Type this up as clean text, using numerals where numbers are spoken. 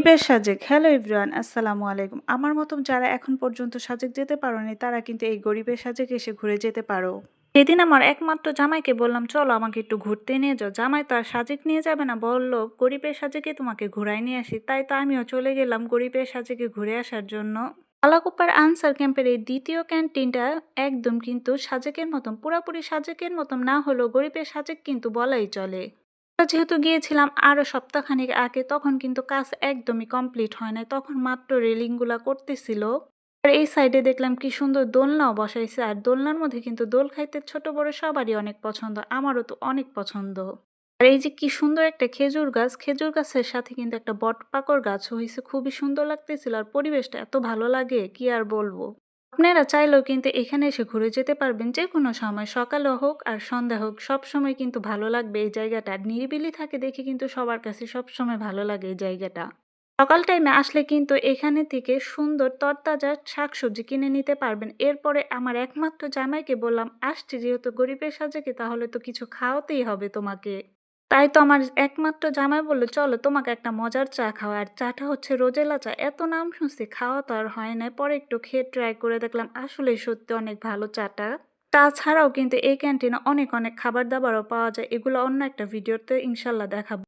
গরিবের Sajek. Hello everyone, আসসালামু আলাইকুম। আমার মতন যারা এখন পর্যন্ত সাজেক যেতে পারোনি তারা কিন্তু এই গরিবের সাজেক এসে ঘুরে যেতে পারো। সেদিন আমার একমাত্র জামাইকে বললাম চলো আমাকে একটু ঘুরতে নিয়ে যাও। জামাই তো আর সাজেক নিয়ে যাবে না, বললো গরিবের সাজেকে তোমাকে ঘুরাই নিয়ে আসি। তাই তো আমিও চলে গেলাম গরিবের সাজেকে ঘুরে আসার জন্য। আলাকুপ্পার আনসার ক্যাম্পের এই দ্বিতীয় ক্যান্টিনটা একদম কিন্তু সাজেকের মতন, পুরাপুরি সাজেকের মতন না হলেও গরিবের সাজেক কিন্তু বলাই চলে। আমরা যেহেতু গিয়েছিলাম আরো সপ্তাহখানেক আগে, তখন কিন্তু কাজ একদমই কমপ্লিট হয় নাই, তখন মাত্র রেলিং গুলা করতেছিল। আর এই সাইডে দেখলাম কি সুন্দর দোলনাও বসাইছে, আর দোলনার মধ্যে কিন্তু দোল খাইতে ছোট বড় সবারই অনেক পছন্দ, আমারও তো অনেক পছন্দ। আর এই যে কি সুন্দর একটা খেজুর গাছ, খেজুর গাছের সাথে কিন্তু একটা বট পাকড় গাছ হয়েছে, খুবই সুন্দর লাগতেছিল। আর পরিবেশটা এত ভালো লাগে কি আর বলবো। আপনারা চাইলেও কিন্তু এখানে এসে ঘুরে যেতে পারবেন যে কোনো সময়, সকালে হোক আর সন্ধ্যা হোক, সব সময় কিন্তু ভালো লাগবে এই জায়গাটা। আর নিরিবিলি থাকে দেখে কিন্তু সবার কাছে সব সময় ভালো লাগে এই জায়গাটা। সকাল টাইমে আসলে কিন্তু এখানে থেকে সুন্দর তরতাজা শাকসবজি কিনে নিতে পারবেন। এরপরে আমার একমাত্র জামাইকে বললাম আসছি যেহেতু গরিবের সাজেকে, তাহলে তো কিছু খাওয়াতেই হবে তোমাকে। তাই তো আমার একমাত্র জামাই বললো চলো তোমাকে একটা মজার চা খাওয়া। আর চাটা হচ্ছে রোজেলা চা, এত নাম শুনছি, খাওয়া তো আর হয় না, পরে একটু খেয়ে ট্রাই করে দেখলাম আসলে সত্যি অনেক ভালো চাটা। তাছাড়াও কিন্তু এই ক্যান্টিনে অনেক অনেক খাবার দাবারও পাওয়া যায়, এগুলো অন্য একটা ভিডিওতে ইনশাল্লাহ দেখাবো।